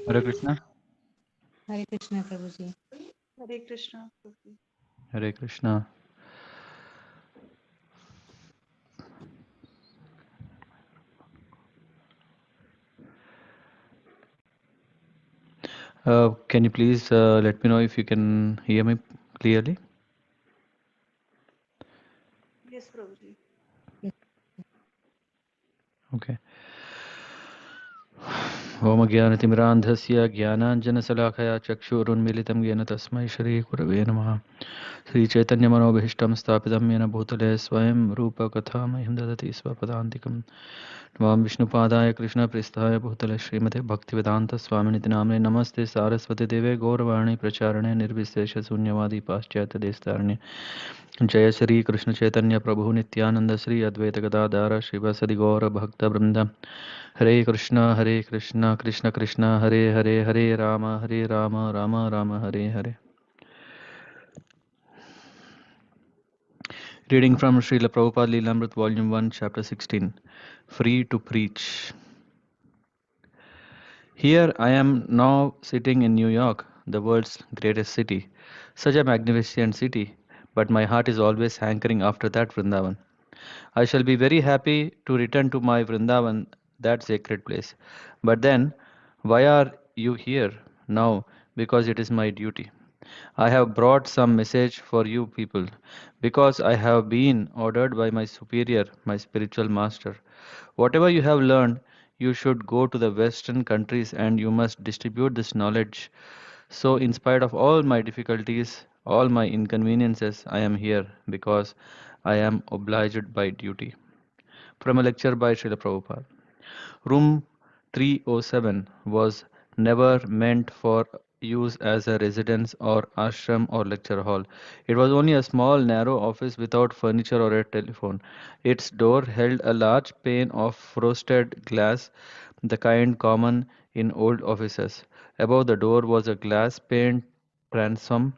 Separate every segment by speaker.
Speaker 1: Hare Krishna.
Speaker 2: Hare Krishna, Prabhuji.
Speaker 3: Hare Krishna. Prabhuji.
Speaker 1: Hare Krishna. Can you please let me know if you can hear me clearly?
Speaker 3: Yes, Prabhuji.
Speaker 2: Yes.
Speaker 1: Okay. Om Gyanatimrandhasya Gyananjanasalakaya Chakshurunmilitam Gyana Tasmai Shri Gurave Namaha. Sri Chaitanya Manobhishtam Sthapitam Yena Bhutale Swayam Rupa Kathamahim Dadati Swapadantikam. Nvam Vishnupadaya Krishna Pristaya Bhutale Srimate Bhaktivedanta Swaminiti Namne Namaste Saraswati Deve Gauravani Pracharane Nirvisesha Sunyavadi Paschata Destarne जय श्री कृष्ण चैतन्य प्रभु नित्यानंद श्री अद्वैत गदाधर शिवसदि गौर भक्त वृंद हरे Krishna Krishna Krishna Hare Hare Hare Ram Ram Ram Hare Hare. Reading from Śrīla Prabhupāda-līlāmṛta Volume 1, Chapter 16. Free to Preach. Here I am now sitting in New York, the world's greatest city. Such a magnificent city, but my heart is always hankering after that Vrindavan. I shall be very happy to return to my Vrindavan, that sacred place. But then, why are you here now? Because it is my duty. I have brought some message for you people, because I have been ordered by my superior, my spiritual master. Whatever you have learned, you should go to the Western countries and you must distribute this knowledge. So, in spite of all my difficulties, all my inconveniences, I am here because I am obliged by duty. From a lecture by Srila Prabhupada. Room 307 was never meant for use as a residence or ashram or lecture hall. It was only a small, narrow office without furniture or a telephone. Its door held a large pane of frosted glass, the kind common in old offices. Above the door was a glass paned transom.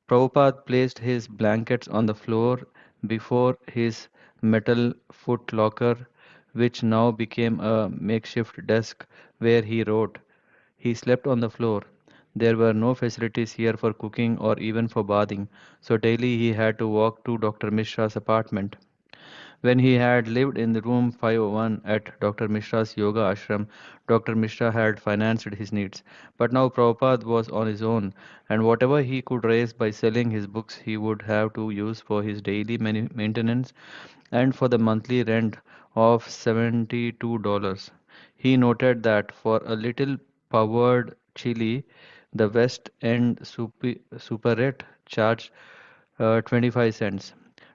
Speaker 1: Prabhupada placed his blankets on the floor before his metal foot locker, which now became a makeshift desk where he wrote. He slept on the floor. There were no facilities here for cooking or even for bathing, so daily he had to walk to Dr. Mishra's apartment. When he had lived in the room 501 at Dr. Mishra's yoga ashram, Dr. Mishra had financed his needs. But now Prabhupada was on his own, and whatever he could raise by selling his books he would have to use for his daily maintenance and for the monthly rent of $72. He noted that for a little powered chili, the West End superette charged 25 cents,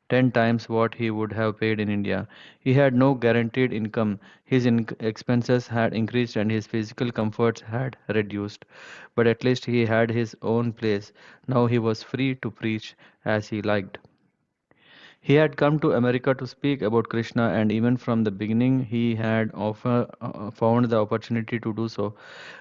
Speaker 1: 10 times what he would have paid in India. He had no guaranteed income. His expenses had increased and his physical comforts had reduced. But at least he had his own place. Now he was free to preach as he liked. He had come to America to speak about Krishna, and even from the beginning he had found the opportunity to do so,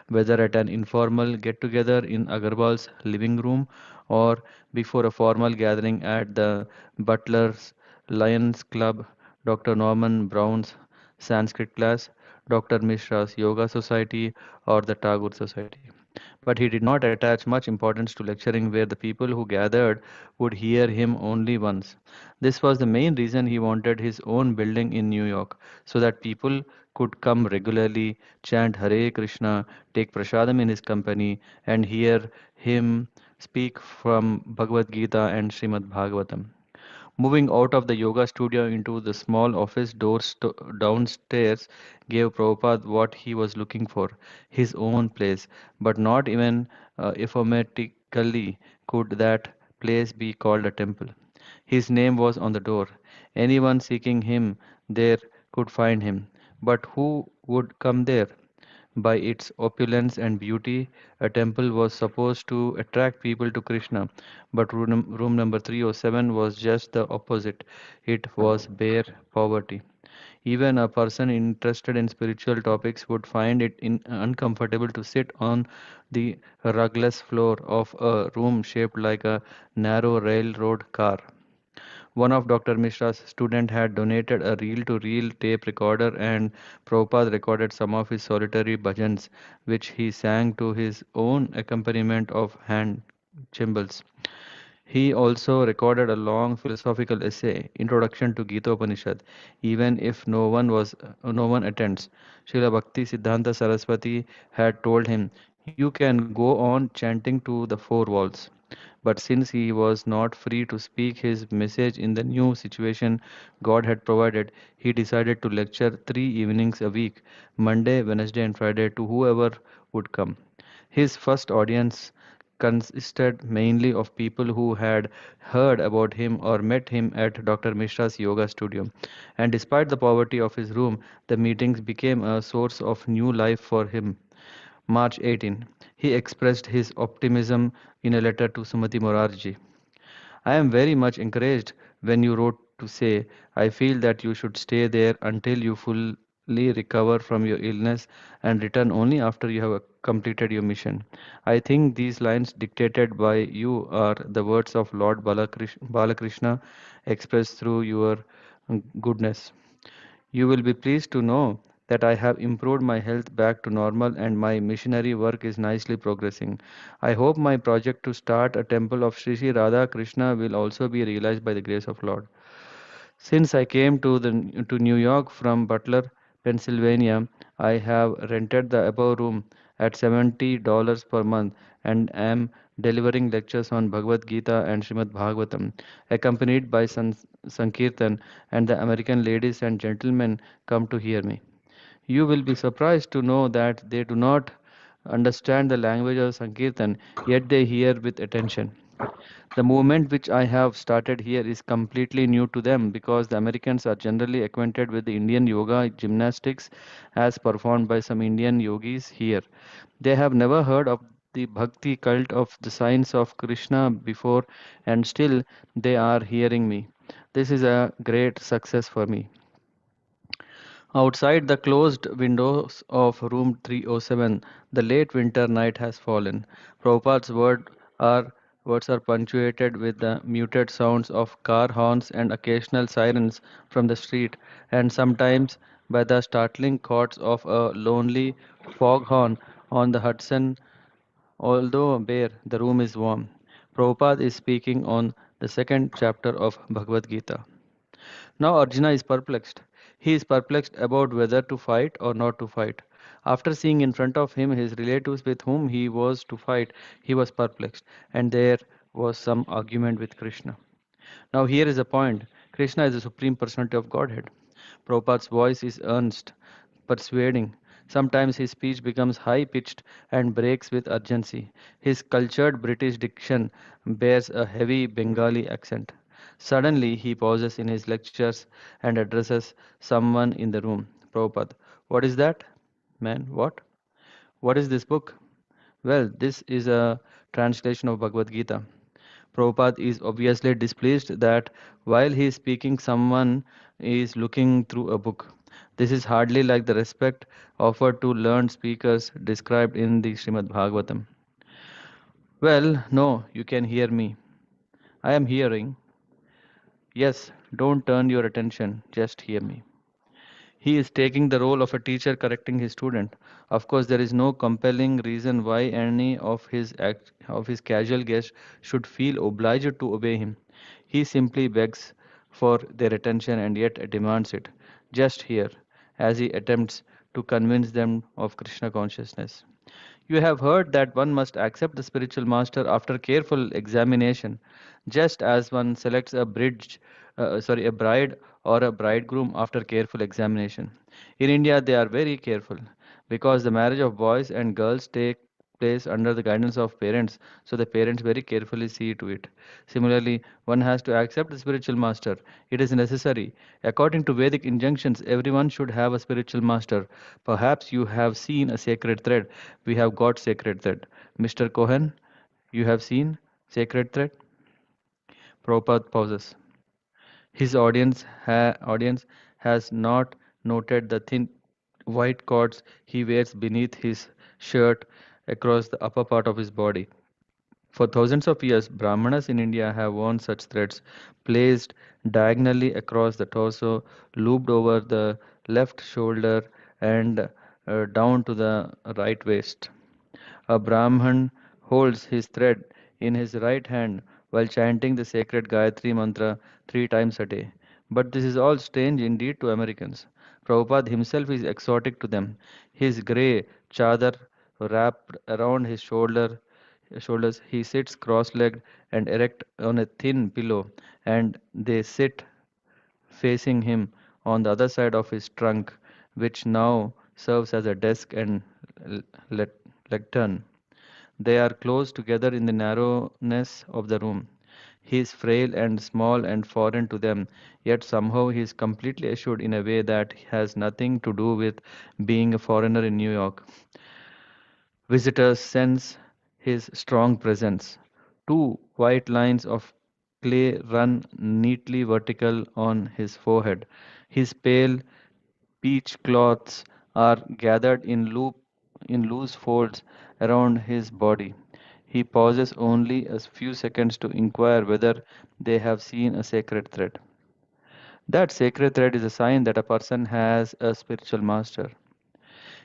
Speaker 1: whether at an informal get together in Agarwal's living room or before a formal gathering at the Butler's Lions Club, Dr. Norman Brown's Sanskrit class, Dr. Mishra's Yoga Society, or the Tagore Society. But he did not attach much importance to lecturing where the people who gathered would hear him only once. This was the main reason he wanted his own building in New York, so that people could come regularly, chant Hare Krishna, take prasadam in his company, and hear him speak from Bhagavad Gita and Srimad Bhagavatam. Moving out of the yoga studio into the small office downstairs gave Prabhupada what he was looking for, his own place. But not even ephemerically could that place be called a temple. His name was on the door. Anyone seeking him there could find him. But who would come there? By its opulence and beauty, a temple was supposed to attract people to Krishna, but room number 307 was just the opposite. It was bare poverty. Even a person interested in spiritual topics would find it uncomfortable to sit on the rugless floor of a room shaped like a narrow railroad car. One of Dr. Mishra's students had donated a reel-to-reel tape recorder, and Prabhupada recorded some of his solitary bhajans, which he sang to his own accompaniment of hand cymbals. He also recorded a long philosophical essay, Introduction to Gita Upanishad, even if no one attends. Srila Bhakti Siddhanta Saraswati had told him, "You can go on chanting to the four walls." But since he was not free to speak his message in the new situation God had provided, he decided to lecture 3 evenings a week, Monday, Wednesday, and Friday, to whoever would come. His first audience consisted mainly of people who had heard about him or met him at Dr. Mishra's yoga studio. And despite the poverty of his room, the meetings became a source of new life for him. March 18. He expressed his optimism in a letter to Sumati Morarji. I am very much encouraged when you wrote to say, I feel that you should stay there until you fully recover from your illness and return only after you have completed your mission. I think these lines dictated by you are the words of Lord Balakrishna expressed through your goodness. You will be pleased to know that I have improved my health back to normal and my missionary work is nicely progressing. I hope my project to start a temple of Sri Sri Radha Krishna will also be realized by the grace of Lord. Since I came to New York from Butler, Pennsylvania, I have rented the above room at $70 per month and am delivering lectures on Bhagavad Gita and Srimad Bhagavatam, accompanied by Sankirtan, and the American ladies and gentlemen come to hear me. You will be surprised to know that they do not understand the language of Sankirtan, yet they hear with attention. The movement which I have started here is completely new to them because the Americans are generally acquainted with the Indian yoga gymnastics as performed by some Indian yogis here. They have never heard of the bhakti cult of the science of Krishna before, and still they are hearing me. This is a great success for me. Outside the closed windows of room 307, the late winter night has fallen. Prabhupada's words are punctuated with the muted sounds of car horns and occasional sirens from the street, and sometimes by the startling chords of a lonely foghorn on the Hudson. Although bare, the room is warm. Prabhupada is speaking on the second chapter of Bhagavad Gita. Now Arjuna is perplexed. He is perplexed about whether to fight or not to fight. After seeing in front of him his relatives with whom he was to fight, he was perplexed, and there was some argument with Krishna. Now, here is the point: Krishna is the Supreme Personality of Godhead. Prabhupada's voice is earnest, persuading. Sometimes his speech becomes high pitched and breaks with urgency. His cultured British diction bears a heavy Bengali accent. Suddenly, he pauses in his lectures and addresses someone in the room. Prabhupada, what is that? Man, what? What is this book? Well, this is a translation of Bhagavad Gita. Prabhupada is obviously displeased that while he is speaking, someone is looking through a book. This is hardly like the respect offered to learned speakers described in the Srimad Bhagavatam. Well, no, you can hear me. I am hearing. Yes, don't turn your attention, just hear me. He is taking the role of a teacher correcting his student. Of course, there is no compelling reason why any of his casual guests should feel obliged to obey him. He simply begs for their attention and yet demands it. Just here, as he attempts to convince them of Krishna consciousness. You have heard that one must accept the spiritual master after careful examination, just as one selects a bride or a bridegroom after careful examination. In India, they are very careful because the marriage of boys and girls take place under the guidance of parents, so the parents very carefully see to it. Similarly, one has to accept the spiritual master. It is necessary. According to Vedic injunctions, everyone should have a spiritual master. Perhaps you have seen a sacred thread. We have got sacred thread. Mr. Cohen, you have seen sacred thread? Prabhupada pauses. His audience has not noted the thin white cords he wears beneath his shirt across the upper part of his body. For thousands of years, Brahmanas in India have worn such threads placed diagonally across the torso, looped over the left shoulder, and down to the right waist. A Brahman holds his thread in his right hand while chanting the sacred Gayatri mantra 3 times a day. But this is all strange indeed to Americans. Prabhupada himself is exotic to them. His grey chadar wrapped around his shoulders, he sits cross-legged and erect on a thin pillow, and they sit facing him on the other side of his trunk, which now serves as a desk and l- le- lectern. They are close together in the narrowness of the room. He is frail and small and foreign to them, yet somehow he is completely assured in a way that has nothing to do with being a foreigner in New York. Visitors sense his strong presence. Two white lines of clay run neatly vertical on his forehead. His pale peach cloths are gathered in loose folds around his body. He pauses only a few seconds to inquire whether they have seen a sacred thread. That sacred thread is a sign that a person has a spiritual master.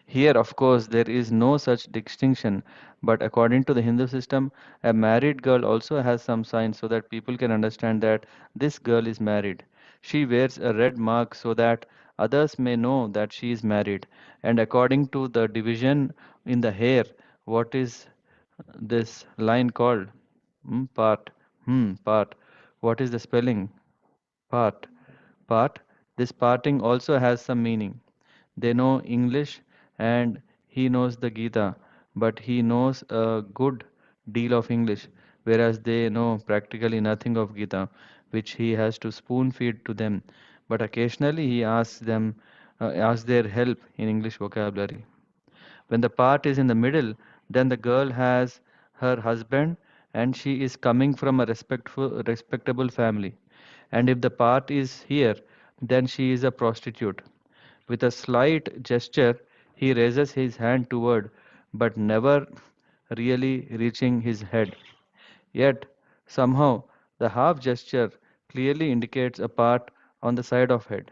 Speaker 1: Here, of course, there is no such distinction, but according to the Hindu system, a married girl also has some signs so that people can understand that this girl is married. She wears a red mark so that others may know that she is married. And according to the division in the hair, what is this line called? Part. Part. What is the spelling? Part. Part. This parting also has some meaning. They know English and he knows the Gita, but he knows a good deal of English, whereas they know practically nothing of Gita, which he has to spoon feed to them. But occasionally he asks their help in English vocabulary. When the part is in the middle, then the girl has her husband and she is coming from a respectable family. And if the part is here, then she is a prostitute. With a slight gesture, he raises his hand toward, but never really reaching his head. Yet, somehow, the half gesture clearly indicates a part on the side of head.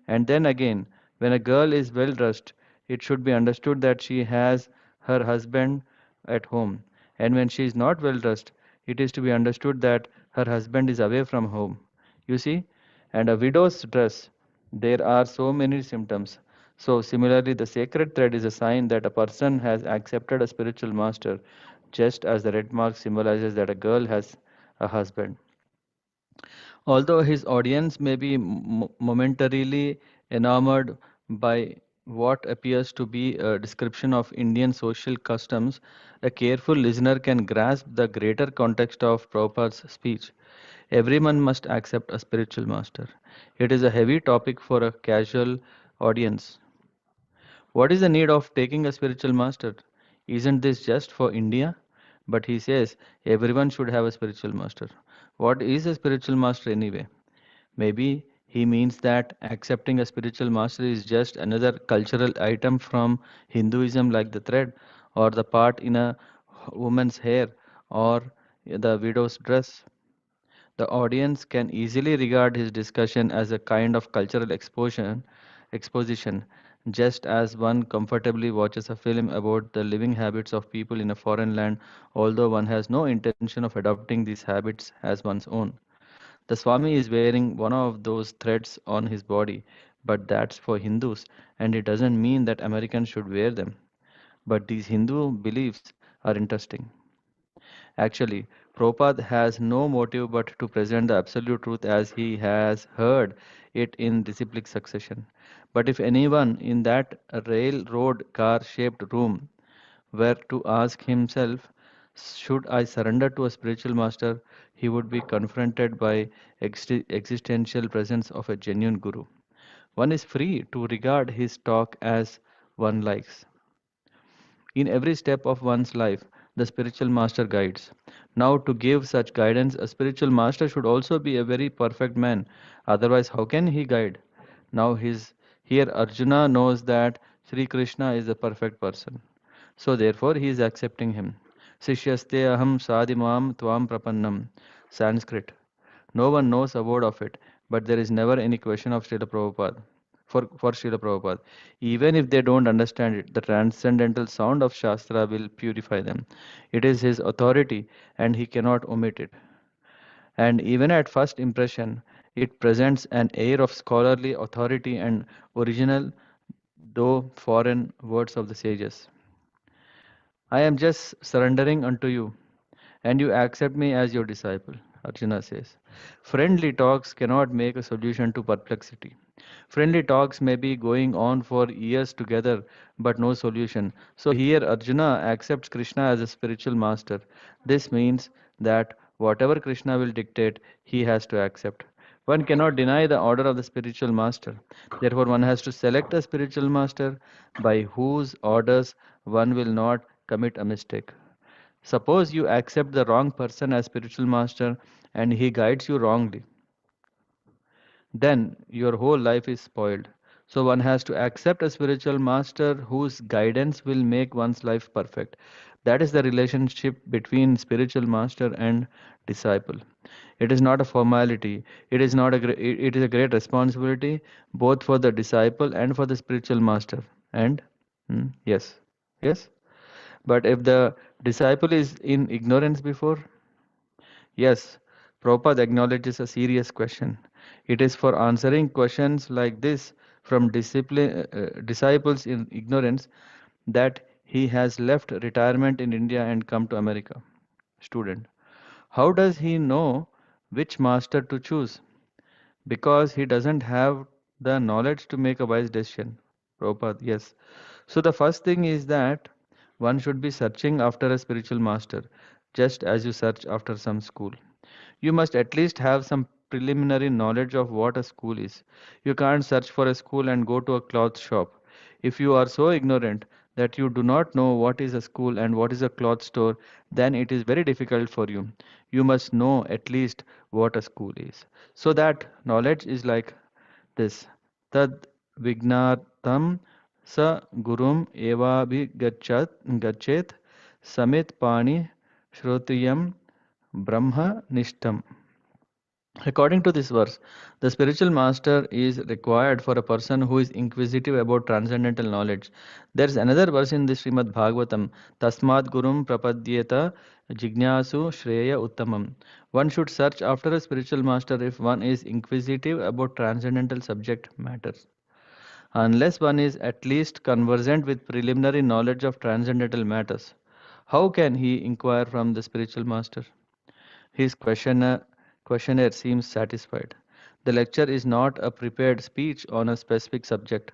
Speaker 1: And then again, when a girl is well dressed, it should be understood that she has her husband at home. And when she is not well dressed, it is to be understood that her husband is away from home. You see? And a widow's dress, there are so many symptoms. So, similarly, the sacred thread is a sign that a person has accepted a spiritual master, just as the red mark symbolizes that a girl has a husband. Although his audience may be momentarily enamored by what appears to be a description of Indian social customs, a careful listener can grasp the greater context of Prabhupada's speech. Everyone must accept a spiritual master. It is a heavy topic for a casual audience. What is the need of taking a spiritual master? Isn't this just for India? But he says everyone should have a spiritual master. What is a spiritual master anyway? Maybe he means that accepting a spiritual master is just another cultural item from Hinduism, like the thread, or the part in a woman's hair, or the widow's dress. The audience can easily regard his discussion as a kind of cultural exposition, just as one comfortably watches a film about the living habits of people in a foreign land, although one has no intention of adopting these habits as one's own. The Swami is wearing one of those threads on his body, but that's for Hindus, and it doesn't mean that Americans should wear them. But these Hindu beliefs are interesting. Actually, Prabhupada has no motive but to present the absolute truth as he has heard it in disciplic succession. But if anyone in that railroad car shaped room were to ask himself, should I surrender to a spiritual master, he would be confronted by existential presence of a genuine guru. One is free to regard his talk as one likes. In every step of one's life, the spiritual master guides. Now, to give such guidance, a spiritual master should also be a very perfect man. Otherwise, how can he guide? Now, here Arjuna knows that Sri Krishna is a perfect person. So, therefore, he is accepting him. Sishyaste aham sadimam tvam prapannam. Sanskrit. No one knows a word of it, but there is never any question of Srila Prabhupada. For Srila Prabhupada. Even if they don't understand it, the transcendental sound of Shastra will purify them. It is his authority and he cannot omit it. And even at first impression, it presents an air of scholarly authority and original, though foreign, words of the sages. I am just surrendering unto you, and you accept me as your disciple, Arjuna says. Friendly talks cannot make a solution to perplexity. Friendly talks may be going on for years together, but no solution. So here Arjuna accepts Krishna as a spiritual master. This means that whatever Krishna will dictate, he has to accept. One cannot deny the order of the spiritual master. Therefore, one has to select a spiritual master by whose orders one will not commit a mistake. Suppose you accept the wrong person as spiritual master and he guides you wrongly, then your whole life is spoiled. So one has to accept a spiritual master whose guidance will make one's life perfect. That is the relationship between spiritual master and disciple. It is not a formality. It is not a it is a great responsibility both for the disciple and for the spiritual master. And yes, yes. But if the disciple is in ignorance before, yes, Prabhupada acknowledges a serious question. It is for answering questions like this from disciples in ignorance that he has left retirement in India and come to America. Student. How does he know which master to choose? Because he doesn't have the knowledge to make a wise decision. Prabhupada, yes. So the first thing is that one should be searching after a spiritual master, just as you search after some school. You must at least have some preliminary knowledge of what a school is. You can't search for a school and go to a cloth shop. If you are so ignorant that you do not know what is a school and what is a cloth store, then it is very difficult for you. You must know at least what a school is. So that knowledge is like this. Tad Vignartam sa gurum gachet samit pani shrotiyam brahma nishtam. According to this verse, the spiritual master is required for a person who is inquisitive about transcendental knowledge. There is another verse in the Srimad Bhagavatam, Tasmat Gurum Prapadyeta Jignasu Shreya Uttamam. One should search after a spiritual master if one is inquisitive about transcendental subject matters. Unless one is at least conversant with preliminary knowledge of transcendental matters, how can he inquire from the spiritual master? His questionnaire seems satisfied. The lecture is not a prepared speech on a specific subject.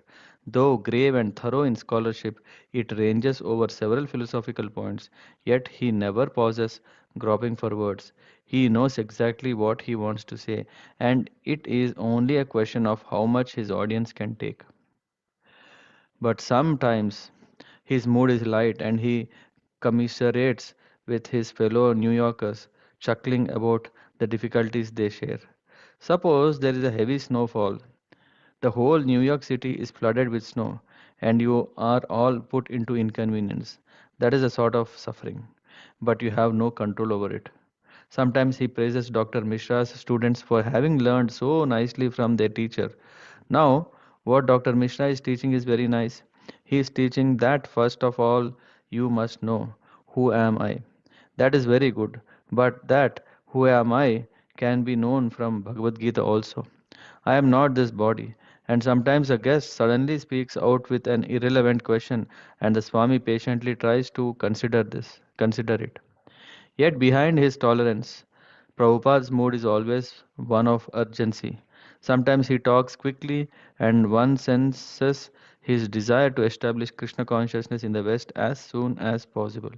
Speaker 1: Though grave and thorough in scholarship, it ranges over several philosophical points, yet he never pauses, groping for words. He knows exactly what he wants to say, and it is only a question of how much his audience can take. But sometimes his mood is light and he commiserates with his fellow New Yorkers, chuckling about the difficulties they share. Suppose there is a heavy snowfall. The whole New York City is flooded with snow, and you are all put into inconvenience. That is a sort of suffering, but you have no control over it. Sometimes he praises Dr. Mishra's students for having learned so nicely from their teacher. Now, what Dr. Mishra is teaching is very nice. He is teaching that first of all, you must know who am I. That is very good, but that who am I can be known from Bhagavad Gita also. I am not this body. And sometimes a guest suddenly speaks out with an irrelevant question, and the Swami patiently tries to consider it. Yet behind his tolerance, Prabhupada's mood is always one of urgency. Sometimes he talks quickly, and one senses his desire to establish Krishna consciousness in the West as soon as possible.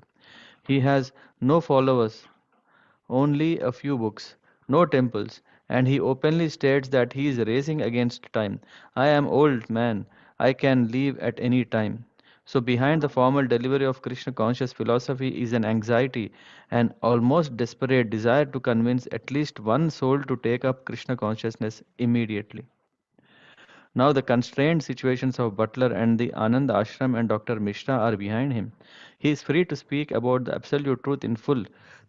Speaker 1: He has no followers, only a few books, no temples, and he openly states that he is racing against time. I am old man, I can leave at any time. So behind the formal delivery of Krishna conscious philosophy is an anxiety, an almost desperate desire to convince at least one soul to take up Krishna consciousness immediately. Now the constrained situations of Butler and the Anand Ashram and Dr. Mishra are behind him. He is free to speak about the absolute truth in full.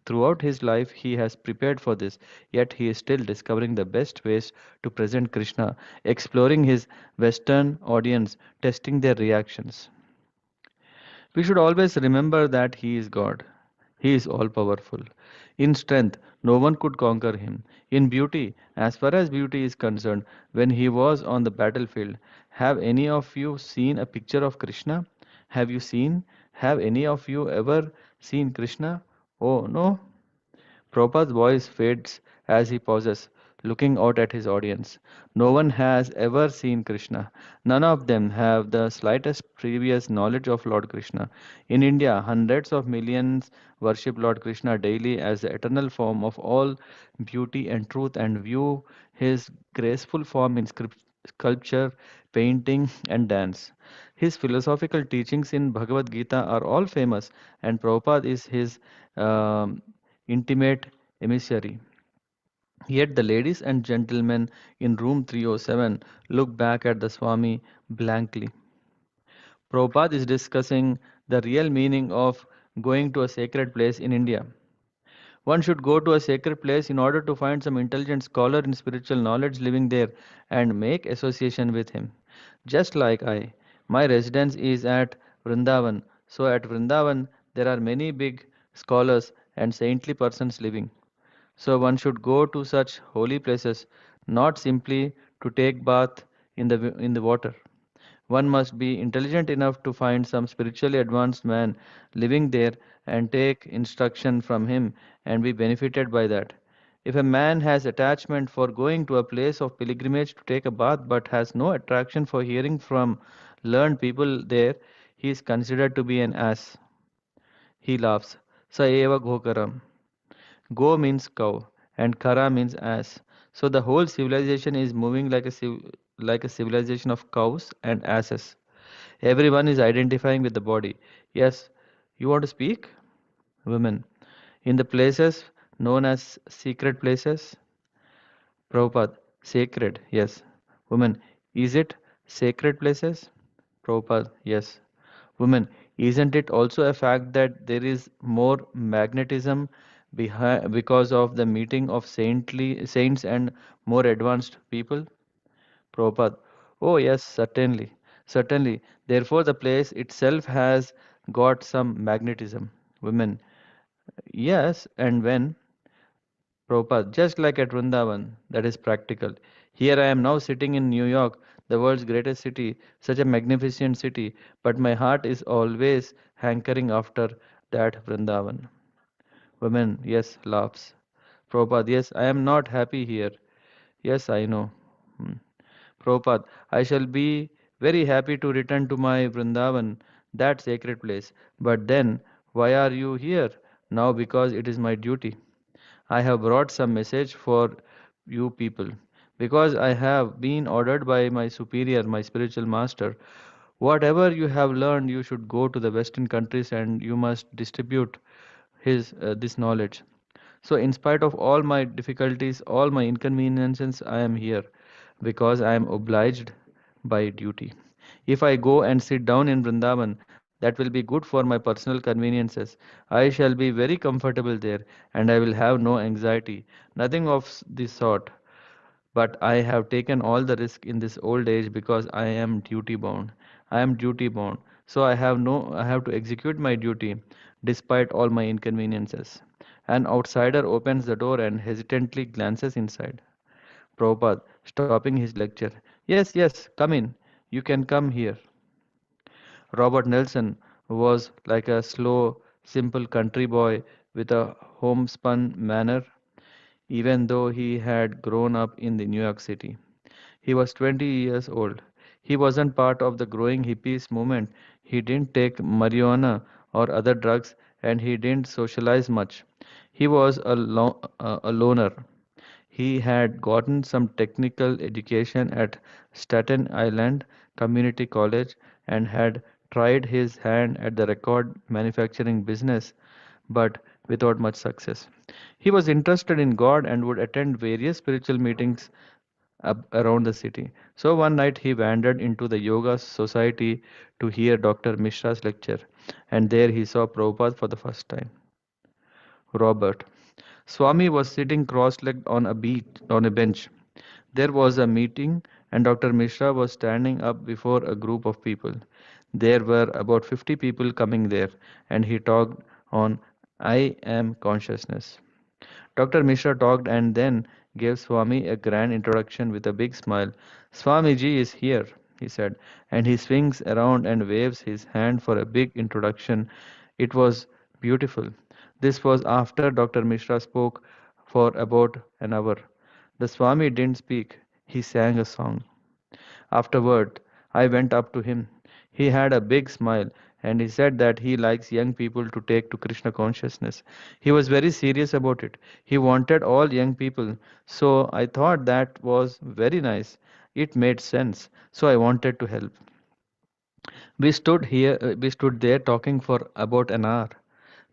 Speaker 1: Throughout his life, he has prepared for this, yet he is still discovering the best ways to present Krishna, exploring his Western audience, testing their reactions. We should always remember that He is God. He is all powerful. In strength, no one could conquer Him. In beauty, as far as beauty is concerned, when He was on the battlefield, have any of you seen a picture of Krishna? Have you seen? Have any of you ever seen Krishna? Oh, no? Prabhupada's voice fades as he pauses, looking out at his audience. No one has ever seen Krishna. None of them have the slightest previous knowledge of Lord Krishna. In India, hundreds of millions worship Lord Krishna daily as the eternal form of all beauty and truth and view his graceful form in sculpture, painting, and dance. His philosophical teachings in Bhagavad Gita are all famous, and Prabhupada is his um, intimate emissary. Yet the ladies and gentlemen in room 307 look back at the Swami blankly. Prabhupada is discussing the real meaning of going to a sacred place in India. One should go to a sacred place in order to find some intelligent scholar in spiritual knowledge living there and make association with him. Just like I, my residence is at Vrindavan, so at Vrindavan there are many big scholars and saintly persons living. So one should go to such holy places not simply to take bath in the water. One must be intelligent enough to find some spiritually advanced man living there and take instruction from him and be benefited by that. If a man has attachment for going to a place of pilgrimage to take a bath but has no attraction for hearing from learned people there, he is considered to be an ass. He laughs. Sa eva ghokaram. Go means cow and Kara means ass. So the whole civilization is moving like like a civilization of cows and asses. Everyone is identifying with the body. Yes, you want to speak? Women. In the places known as secret places? Prabhupada. Sacred. Yes. Women. Is it sacred places? Prabhupada. Yes. Women. Isn't it also a fact that there is more magnetism because of the meeting of saints and more advanced people? Prabhupada. Oh, yes, certainly. Certainly. Therefore, the place itself has got some magnetism. Women. Yes, and when? Prabhupada. Just like at Vrindavan, that is practical. Here I am now sitting in New York, the world's greatest city, such a magnificent city, but my heart is always hankering after that Vrindavan. Women. Yes, laughs. Prabhupada. Yes, I am not happy here. Yes, I know. Hmm. Prabhupada, I shall be very happy to return to my Vrindavan, that sacred place. But then, why are you here? Now, because it is my duty. I have brought some message for you people. Because I have been ordered by my superior, my spiritual master, whatever you have learned, you should go to the Western countries and you must distribute this knowledge. So, in spite of all my difficulties, all my inconveniences, I am here because I am obliged by duty. If I go and sit down in Vrindavan, that will be good for my personal conveniences. I shall be very comfortable there and I will have no anxiety, nothing of this sort. But I have taken all the risk in this old age because I am duty bound. I am duty bound. So I have to execute my duty despite all my inconveniences. An outsider opens the door and hesitantly glances inside. Prabhupada, stopping his lecture. Yes, yes, come in. You can come here. Robert Nelson was like a slow, simple country boy with a homespun manner, even though he had grown up in the New York City. He was 20 years old. He wasn't part of the growing hippies movement. He didn't take marijuana or other drugs and he didn't socialize much. He was a loner. He had gotten some technical education at Staten Island Community College and had tried his hand at the record manufacturing business, but without much success. He was interested in God and would attend various spiritual meetings around the city. So one night he wandered into the Yoga Society to hear Dr. Mishra's lecture, and there he saw Prabhupada for the first time. Robert. Swami was sitting cross-legged on a bench. There was a meeting, and Dr. Mishra was standing up before a group of people. There were about 50 people coming there, and he talked on I am consciousness. Dr. Mishra talked and then gave Swami a grand introduction with a big smile. Swamiji is here, he said, and he swings around and waves his hand for a big introduction. It was beautiful. This was after Dr. Mishra spoke for about an hour. The Swami didn't speak, he sang a song. Afterward, I went up to him. He had a big smile and he said that he likes young people to take to Krishna consciousness. He was very serious about it. He wanted all young people. So I thought that was very nice. It made sense. So I wanted to help. We stood there talking for about an hour.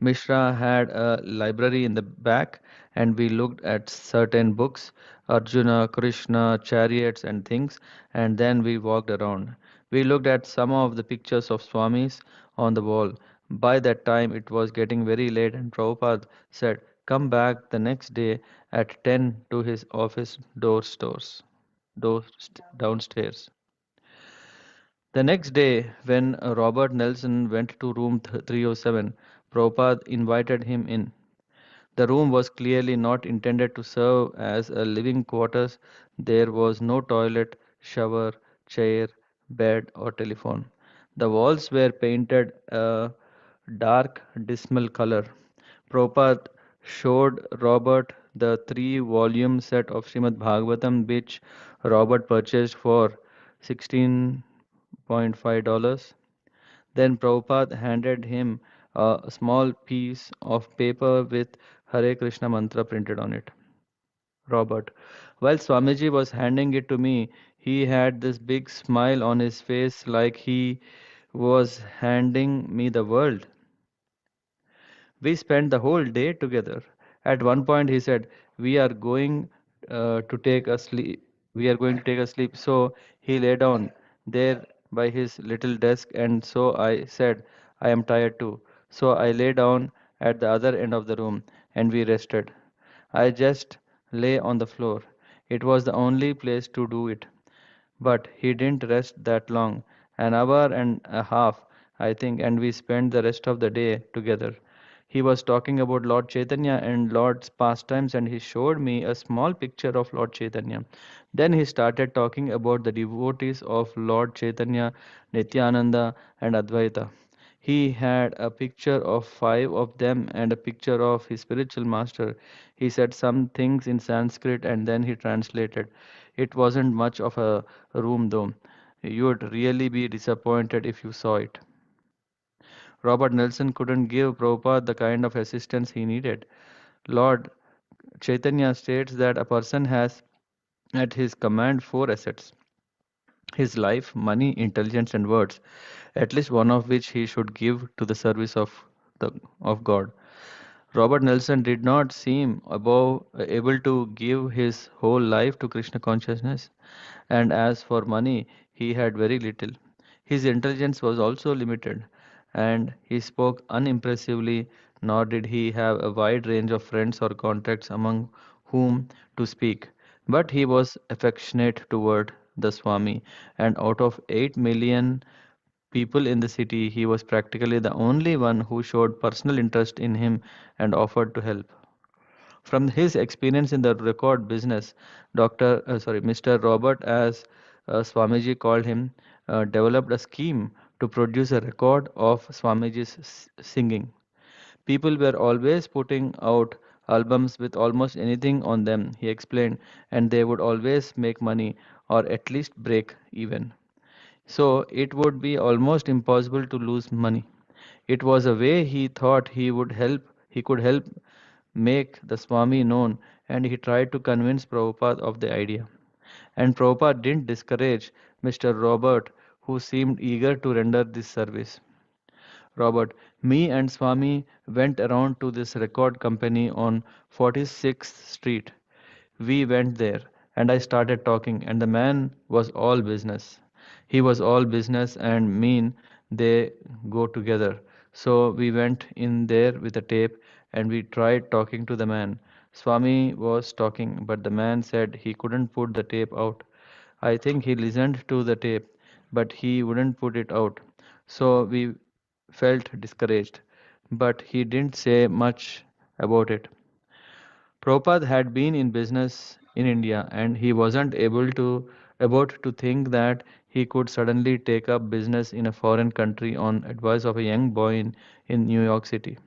Speaker 1: Mishra had a library in the back, and we looked at certain books, Arjuna, Krishna, chariots, and things, and then we walked around. We looked at some of the pictures of Swamis on the wall. By that time, it was getting very late, and Prabhupada said, "Come back the next day at 10 to his office downstairs." The next day, when Robert Nelson went to room 307, Prabhupada invited him in. The room was clearly not intended to serve as a living quarters. There was no toilet, shower, chair, bed, or telephone. The walls were painted a dark, dismal color. Prabhupada showed Robert the three-volume set of Srimad Bhagavatam, which Robert purchased for $16.5. Then Prabhupada handed him a small piece of paper with Hare Krishna mantra printed on it. Robert. While Swamiji was handing it to me, he had this big smile on his face like he was handing me the world. We spent the whole day together. At one point, he said, "We are going to take a sleep. We are going to take a sleep." So he lay down there by his little desk, and so I said, "I am tired too." So I lay down at the other end of the room, and we rested. I just lay on the floor. It was the only place to do it. But he didn't rest that long, an hour and a half, I think, and we spent the rest of the day together. He was talking about Lord Chaitanya and Lord's pastimes, and he showed me a small picture of Lord Chaitanya. Then he started talking about the devotees of Lord Chaitanya, Nityananda, and Advaita. He had a picture of five of them and a picture of his spiritual master. He said some things in Sanskrit and then he translated. It wasn't much of a room though. You would really be disappointed if you saw it. Robert Nelson couldn't give Prabhupada the kind of assistance he needed. Lord Chaitanya states that a person has at his command four assets: his life, money, intelligence, and words, at least one of which he should give to the service the of God. Robert Nelson did not seem able to give his whole life to Krishna consciousness, and as for money, he had very little. His intelligence was also limited, and he spoke unimpressively, nor did he have a wide range of friends or contacts among whom to speak. But he was affectionate toward the Swami, and out of 8 million people in the city, he was practically the only one who showed personal interest in him and offered to help. From his experience in the record business, Mr. Robert, as Swamiji called him, developed a scheme to produce a record of Swamiji's singing. People were always putting out albums with almost anything on them, he explained, and they would always make money or at least break even. So it would be almost impossible to lose money. It was a way he thought he could help make the Swami known, and he tried to convince Prabhupada of the idea. And Prabhupada didn't discourage Mr. Robert, who seemed eager to render this service. Robert, me and Swami went around to this record company on 46th Street. We went there. And I started talking, and the man was all business. He was all business and mean, they go together. So we went in there with a tape and we tried talking to the man. Swami was talking, but the man said he couldn't put the tape out. I think he listened to the tape, but he wouldn't put it out. So we felt discouraged. But he didn't say much about it. Prabhupada had been in business in India and he wasn't able to about to think that he could suddenly take up business in a foreign country on advice of a young boy in New York City.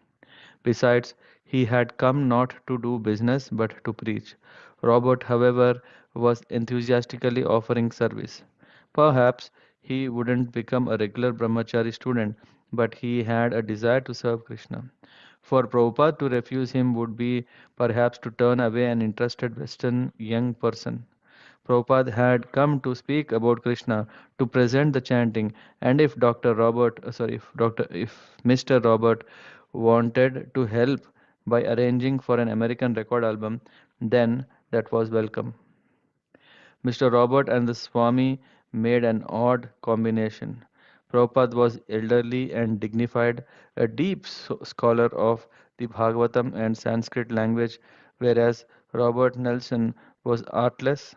Speaker 1: Besides, he had come not to do business but to preach. Robert, however, was enthusiastically offering service. Perhaps he wouldn't become a regular brahmachari student, but he had a desire to serve Krishna. For Prabhupada to refuse him would be perhaps to turn away an interested Western young person. Prabhupada had come to speak about Krishna, to present the chanting, and if Mr. Robert wanted to help by arranging for an American record album, then that was welcome. Mr. Robert and the Swami made an odd combination. Prabhupada was elderly and dignified, a deep scholar of the Bhagavatam and Sanskrit language, whereas Robert Nelson was artless,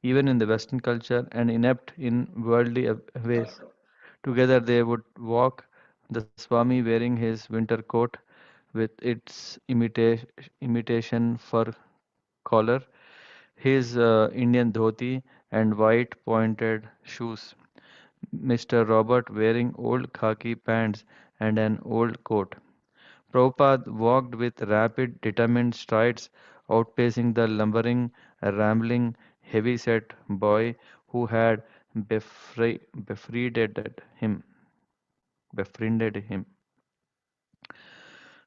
Speaker 1: even in the Western culture, and inept in worldly ways. Together they would walk, the Swami wearing his winter coat with its imitation fur collar, his Indian dhoti and white pointed shoes. Mr. Robert wearing old khaki pants and an old coat. Prabhupada walked with rapid, determined strides, outpacing the lumbering, rambling, heavy-set boy who had befriended him. Befriended him.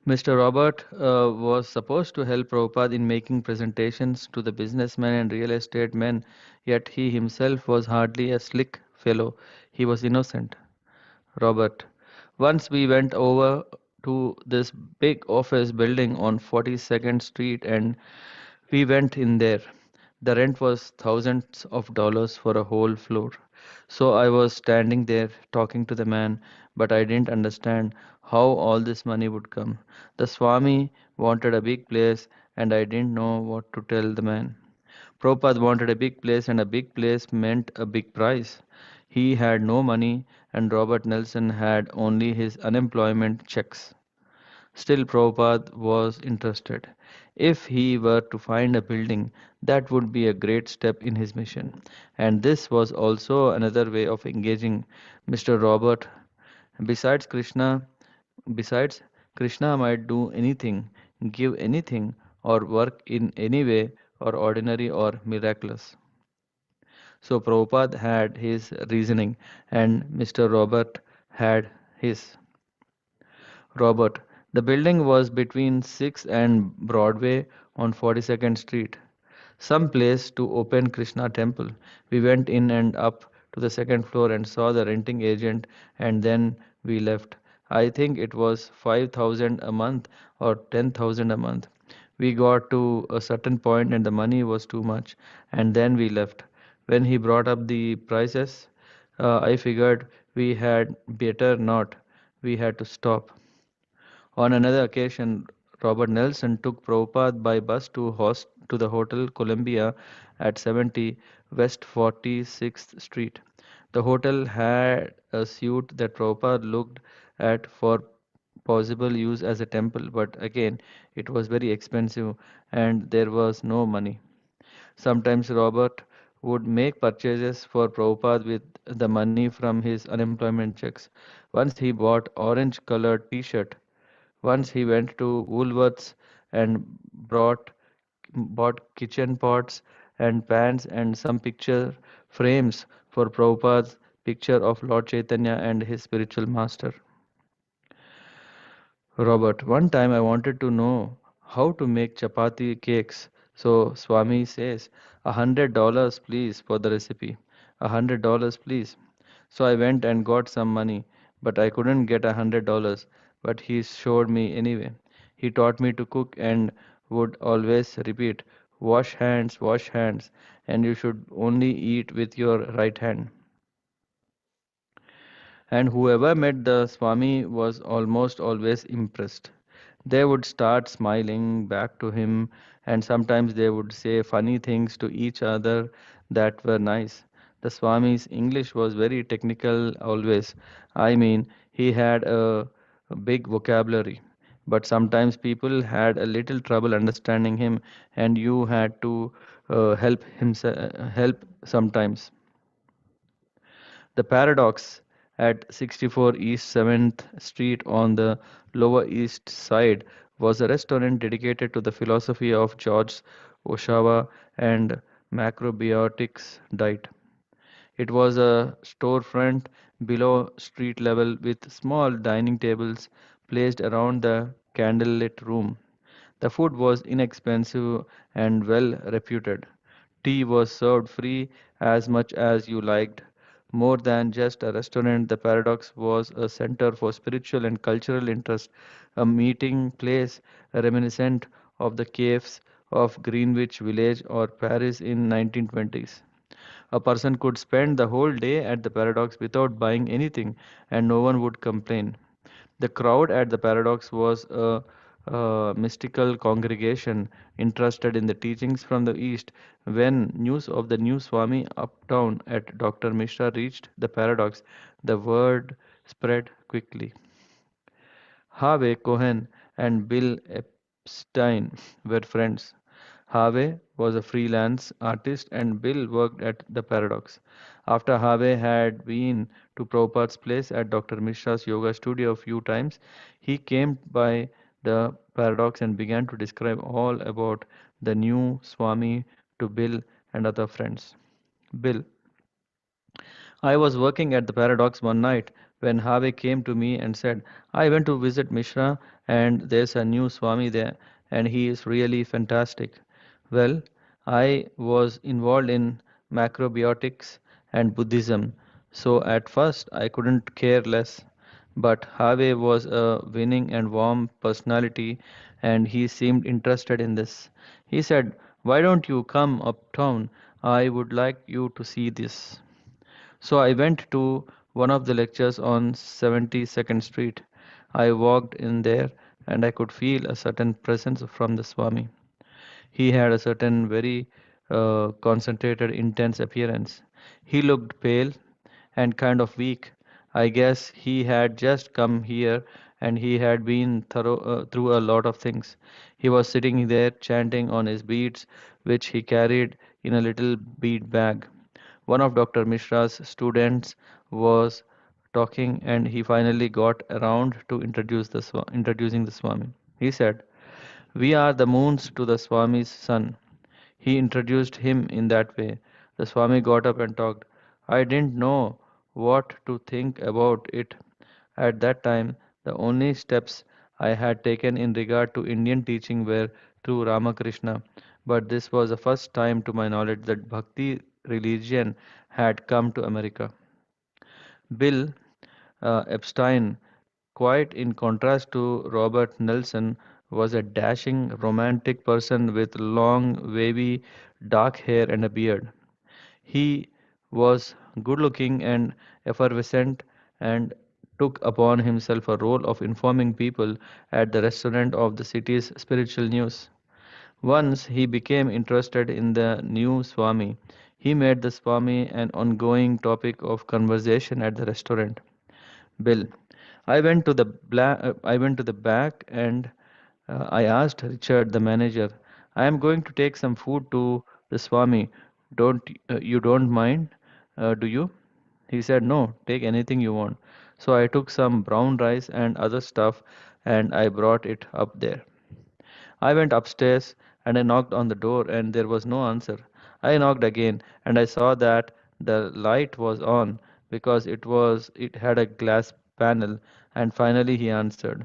Speaker 1: Mr. Robert was supposed to help Prabhupada in making presentations to the businessmen and real estate men, yet he himself was hardly a slick fellow. He was innocent. Robert. Once we went over to this big office building on 42nd Street and we went in there. The rent was thousands of dollars for a whole floor. So I was standing there talking to the man, but I didn't understand how all this money would come. The Swami wanted a big place, and I didn't know what to tell the man. Prabhupada wanted a big place, and a big place meant a big price. He had no money, and Robert Nelson had only his unemployment checks. Still, Prabhupada was interested. If he were to find a building, that would be a great step in his mission. And this was also another way of engaging Mr. Robert. Besides Krishna, besides Krishna might do anything, give anything, or work in any way, or ordinary or miraculous. So Prabhupada had his reasoning, and Mr. Robert had his. Robert. The building was between 6th and Broadway on 42nd Street. Some place to open Krishna temple. We went in and up to the second floor and saw the renting agent and then we left. I think it was 5,000 a month or 10,000 a month. We got to a certain point and the money was too much and then we left. When he brought up the prices, I figured we had better not. We had to stop. On another occasion, Robert Nelson took Prabhupada by bus to the Hotel Columbia at 70 West 46th Street. The hotel had a suite that Prabhupada looked at for possible use as a temple, but again, it was very expensive and there was no money. Sometimes Robert would make purchases for Prabhupada with the money from his unemployment checks. Once he bought orange colored t-shirt. Once he went to Woolworths and bought kitchen pots and pans and some picture frames for Prabhupada's picture of Lord Chaitanya and his spiritual master. Robert, one time I wanted to know how to make chapati cakes. So Swami says, $100 please for the recipe. $100 please. So I went and got some money, but I couldn't get $100. But he showed me anyway. He taught me to cook and would always repeat, wash hands, and you should only eat with your right hand. And whoever met the Swami was almost always impressed. They would start smiling back to him, and sometimes they would say funny things to each other that were nice. The Swami's English was very technical always. I mean, he had a big vocabulary, but sometimes people had a little trouble understanding him, and you had to help sometimes. The Paradox at 64 East 7th Street on the Lower East Side was a restaurant dedicated to the philosophy of George Oshawa and macrobiotics diet. It was a storefront below street level with small dining tables placed around the candlelit room. The food was inexpensive and well reputed. Tea was served free as much as you liked. More than just a restaurant, the Paradox was a center for spiritual and cultural interest, a meeting place reminiscent of the caves of Greenwich Village or Paris in 1920s. A person could spend the whole day at the Paradox without buying anything, and no one would complain. The crowd at the Paradox was a mystical congregation interested in the teachings from the East. When news of the new Swami uptown at Dr. Mishra reached the Paradox, the word spread quickly. Harvey Cohen and Bill Epstein were friends. Harvey was a freelance artist and Bill worked at the Paradox. After Harvey had been to Prabhupada's place at Dr. Mishra's yoga studio a few times, he came by the Paradox and began to describe all about the new Swami to Bill and other friends. Bill, I was working at the Paradox one night when Harvey came to me and said, I went to visit Mishra and there's a new Swami there and he is really fantastic. Well, I was involved in macrobiotics and Buddhism, so at first I couldn't care less. But Harvey was a winning and warm personality and he seemed interested in this. He said, why don't you come uptown? I would like you to see this. So I went to one of the lectures on 72nd Street. I walked in there and I could feel a certain presence from the Swami. He had a certain very concentrated, intense appearance. He looked pale and kind of weak. I guess he had just come here and he had been through a lot of things. He was sitting there chanting on his beads, which he carried in a little bead bag. One of Dr. Mishra's students was talking and he finally got around to introducing the Swami. He said, we are the moons to the Swami's sun. He introduced him in that way. The Swami got up and talked. I didn't know what to think about it. At that time, the only steps I had taken in regard to Indian teaching were through Ramakrishna, but this was the first time to my knowledge that Bhakti religion had come to America. Bill Epstein, quite in contrast to Robert Nelson, was a dashing, romantic person with long, wavy, dark hair and a beard. He was good looking and effervescent and took upon himself a role of informing people at the restaurant of the city's spiritual news. Once he became interested in the new Swami. He made the Swami an ongoing topic of conversation at the restaurant. Bill, I went to the back and I asked Richard, the manager, I am going to take some food to the Swami. Don't you don't mind, do you? He said, no, take anything you want. So I took some brown rice and other stuff and I brought it up there. I went upstairs and I knocked on the door and there was no answer. I knocked again and I saw that the light was on because it had a glass panel and finally he answered.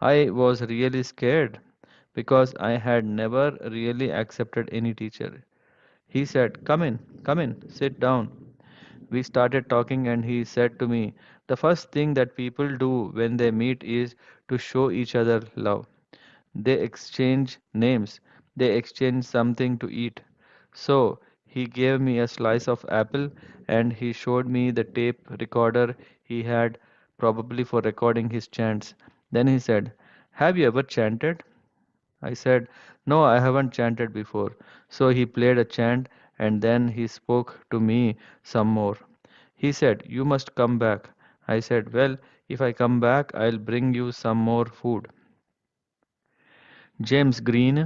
Speaker 1: I was really scared because I had never really accepted any teacher. He said, come in, sit down. We started talking, and he said to me, the first thing that people do when they meet is to show each other love. They exchange names. They exchanged something to eat. So he gave me a slice of apple and he showed me the tape recorder he had, probably for recording his chants. Then he said, "Have you ever chanted?" I said, "No, I haven't chanted before." So he played a chant and then he spoke to me some more. He said, "You must come back." I said, "Well, if I come back, I'll bring you some more food." James Green,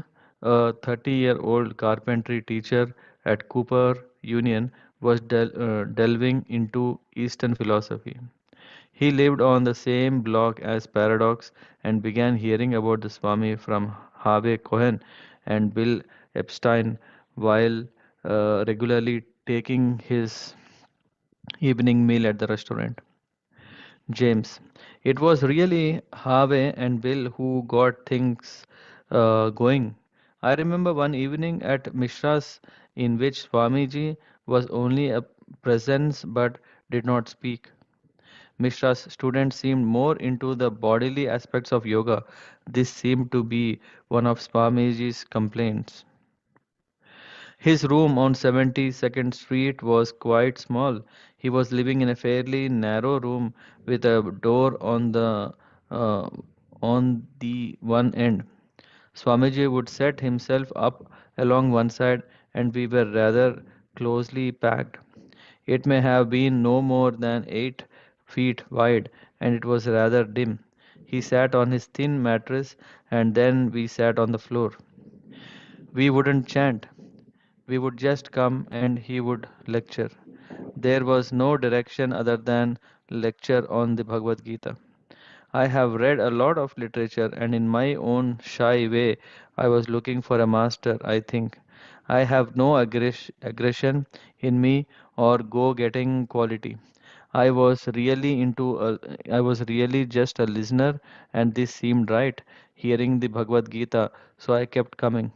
Speaker 1: a 30-year-old carpentry teacher at Cooper Union, was delving into Eastern philosophy. He lived on the same block as Paradox and began hearing about the Swami from Harvey Cohen and Bill Epstein while regularly taking his evening meal at the restaurant. James. It was really Harvey and Bill who got things going. I remember one evening at Mishra's in which Swamiji was only a presence but did not speak. Mishra's students seemed more into the bodily aspects of yoga. This seemed to be one of Swamiji's complaints. His room on 72nd Street was quite small. He was living in a fairly narrow room with a door uh, on the one end. Swamiji would set himself up along one side, and we were rather closely packed. It may have been no more than 8 feet wide, and it was rather dim. He sat on his thin mattress, and then we sat on the floor. We wouldn't chant. We would just come and he would lecture. There was no direction other than lecture on the Bhagavad Gita. I have read a lot of literature, and in my own shy way, I was looking for a master, I think. I have no aggression in me or go getting quality. I was really just a listener, and this seemed right, hearing the Bhagavad Gita, so I kept coming.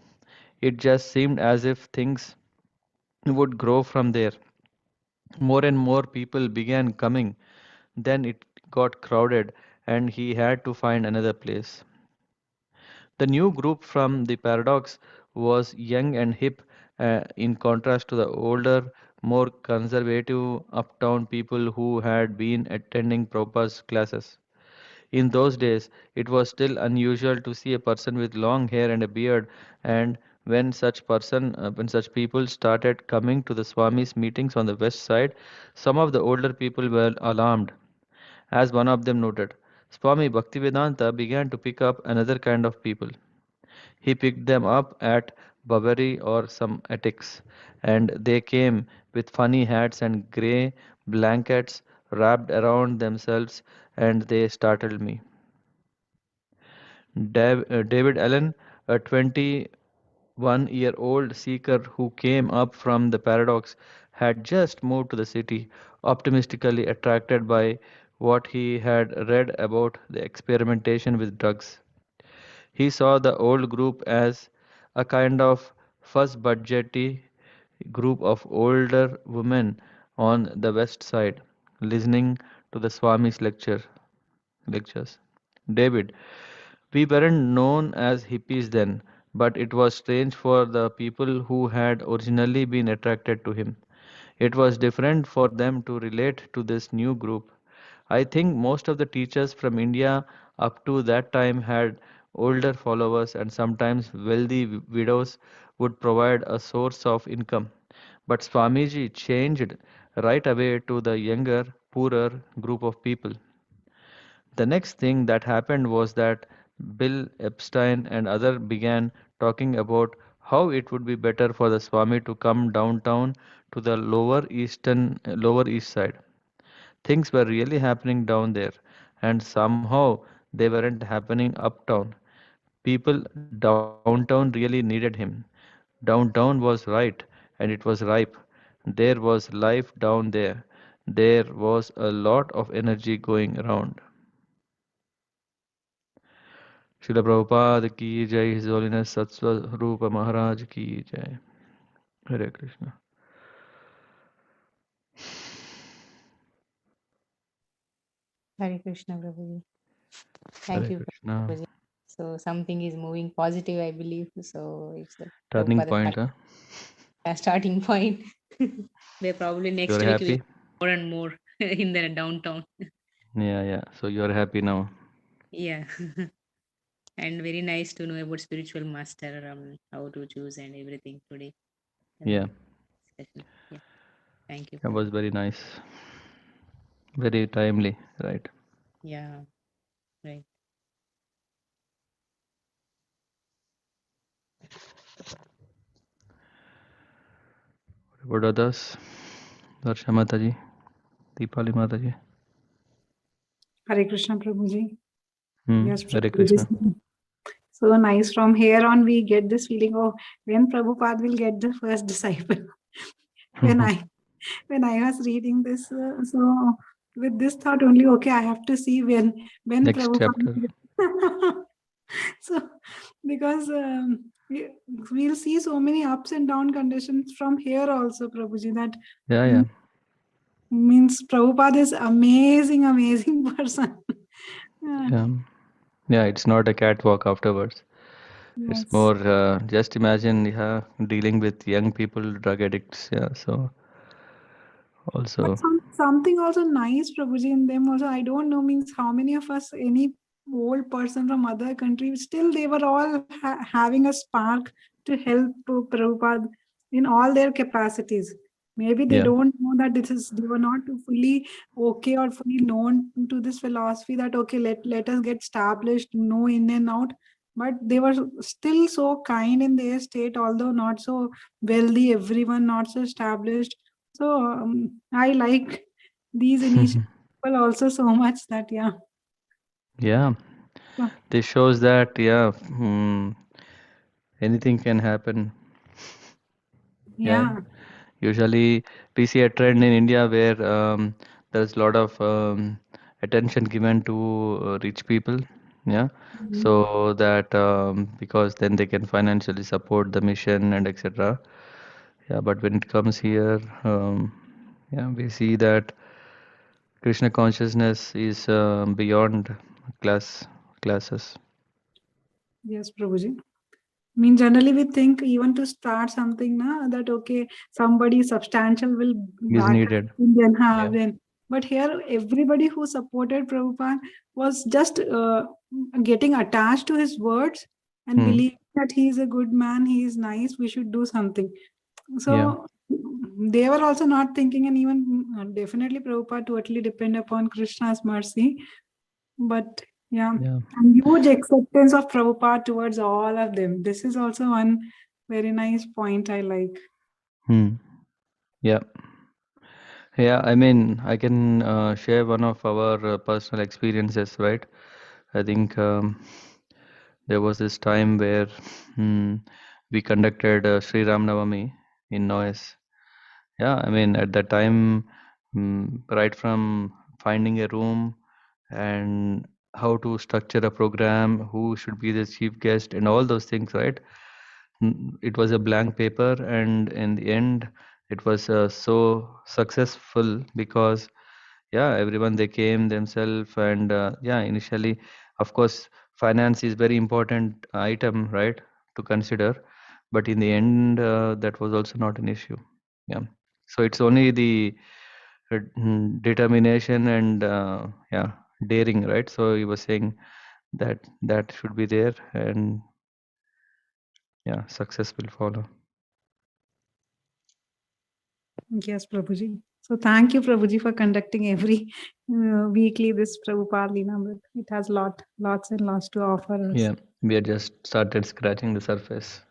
Speaker 1: It just seemed as if things would grow from there. More and more people began coming. Then it got crowded, and he had to find another place. The new group from the Paradox was young and hip, in contrast to the older, more conservative uptown people who had been attending Prabhupada's classes. In those days, it was still unusual to see a person with long hair and a beard, and when such people started coming to the Swami's meetings on the west side, some of the older people were alarmed. As one of them noted, Swami Bhaktivedanta began to pick up another kind of people. He picked them up at Bavary or some attics, and they came with funny hats and grey blankets wrapped around themselves, and they startled me. David Allen, a 21-year-old seeker who came up from the Paradox, had just moved to the city, optimistically attracted by what he had read about the experimentation with drugs. He saw the old group as a kind of fuss budgety group of older women on the west side, listening to the Swami's lectures. David, we weren't known as hippies then, but it was strange for the people who had originally been attracted to him. It was different for them to relate to this new group. I think most of the teachers from India up to that time had older followers, and sometimes wealthy widows would provide a source of income. But Swamiji changed right away to the younger, poorer group of people. The next thing that happened was that Bill Epstein and others began talking about how it would be better for the Swami to come downtown to the lower east side. Things were really happening down there, and somehow they weren't happening uptown. People downtown really needed him. Downtown was right, and it was ripe. There was life down there. There was a lot of energy going around. Srila Prabhupada ki jai, His Holiness Satsva Rupa Maharaj ki jai. Hare Krishna.
Speaker 2: Hare Krishna, Prabhuji. Thank
Speaker 1: Hare
Speaker 2: you,
Speaker 1: Krishna.
Speaker 2: Prabhuji. So something is moving positive, I believe. So it's the
Speaker 1: Turning
Speaker 2: Prabhupada
Speaker 1: point, huh?
Speaker 2: starting point. Where probably next
Speaker 1: You're
Speaker 2: week will
Speaker 1: happy?
Speaker 2: be more and more in the downtown.
Speaker 1: Yeah, yeah. So you're happy now.
Speaker 2: Yeah. And very nice to know about spiritual master, how to choose and everything today.
Speaker 1: Yeah,
Speaker 2: Discussion. Yeah. Thank you,
Speaker 1: that was
Speaker 2: Prabhu.
Speaker 1: very nice. Very timely, right?
Speaker 2: Yeah. Right.
Speaker 1: What about others? Darsha Mataji, Deepali Mataji.
Speaker 4: Hare Krishna Prabhuji. Yes,
Speaker 1: Hare
Speaker 4: Prabhuji.
Speaker 1: Krishna.
Speaker 4: So nice. From here on, we get this feeling of when Prabhupada will get the first disciple. when I when I was reading this, so with this thought only, okay, I have to see when
Speaker 1: Next
Speaker 4: Prabhupada.
Speaker 1: chapter.
Speaker 4: So because we'll see so many ups and down conditions from here also, Prabhuji. That
Speaker 1: Yeah, yeah.
Speaker 4: means Prabhupada is amazing person.
Speaker 1: Yeah. Yeah, it's not a catwalk afterwards. It's
Speaker 4: Yes.
Speaker 1: more, just imagine, yeah, dealing with young people, drug addicts. Yeah, so
Speaker 4: But
Speaker 1: also,
Speaker 4: something also nice, Prabhuji, in them also. I don't know, means how many of us, any old person from other countries, still they were all having a spark to help Prabhupada in all their capacities. Maybe they
Speaker 1: yeah.
Speaker 4: don't know that they were not fully okay or fully known to this philosophy that, okay, let us get established, know in and out. But they were still so kind in their state, although not so wealthy, everyone not so established. So I like these initial people also so much that
Speaker 1: Yeah,
Speaker 4: yeah,
Speaker 1: this shows that, yeah, anything can happen. Yeah,
Speaker 4: yeah,
Speaker 1: usually we see a trend in India where there's a lot of attention given to rich people. Yeah,
Speaker 4: mhm.
Speaker 1: so that because then they can financially support the mission and etc. Yeah, but when it comes here, yeah, we see that Krishna consciousness is beyond classes.
Speaker 4: Yes, Prabhuji. I mean, generally we think even to start something, na, that okay, somebody substantial will
Speaker 1: Is
Speaker 4: back us,
Speaker 1: needed.
Speaker 4: then
Speaker 1: Yeah.
Speaker 4: then. But here, everybody who supported Prabhupada was just getting attached to his words and
Speaker 1: Hmm.
Speaker 4: believing that he is a good man, he is nice, we should do something.
Speaker 1: Yeah.
Speaker 4: So they were also not thinking, and even definitely Prabhupada totally depend upon Krishna's mercy. But yeah,
Speaker 1: Yeah.
Speaker 4: and huge acceptance of Prabhupada towards all of them. This is also one very nice point I like.
Speaker 1: Hmm. Yeah. Yeah. I mean, I can share one of our personal experiences, right? I think there was this time where we conducted Sri Ram Navami in Noise. Yeah, I mean, at that time, right from finding a room and how to structure a program, who should be the chief guest, and all those things, right? It was a blank paper, and in the end, it was so successful because, yeah, everyone they came themselves, and yeah, initially, of course, finance is very important item, right, to consider, but in the end, that was also not an issue. Yeah, so it's only the determination and yeah, daring, right? So he was saying that should be there, and yeah, success will follow.
Speaker 4: Yes, Prabhuji. So thank you, Prabhuji, for conducting every weekly this Prabhupada-līlāmṛta. It has lots and lots to offer us.
Speaker 1: Yeah, we had just started scratching the surface.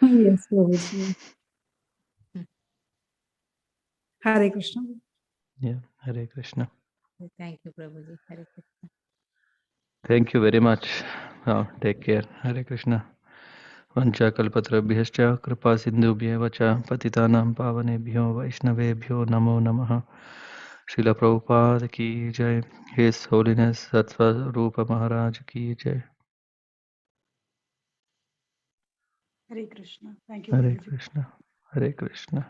Speaker 4: Yes, Prabhuji. Hare Krishna.
Speaker 1: Yeah, Hare Krishna.
Speaker 2: Thank you, Prabhuji. Hare Krishna.
Speaker 1: Thank you very much. Take care. Hare Krishna. वंशाकल्पतरुभ्यश्च कृपा सिन्धुभ्येव च पतितानां पावनेभ्यो वैष्णवेभ्यो नमो नमः. श्रील प्रभुपाद की जय. His Holiness Sattva Maharaj की जय.
Speaker 3: Hare Krishna. Thank you,
Speaker 1: Hare
Speaker 3: Prabhuji.
Speaker 1: Krishna. Hare Krishna.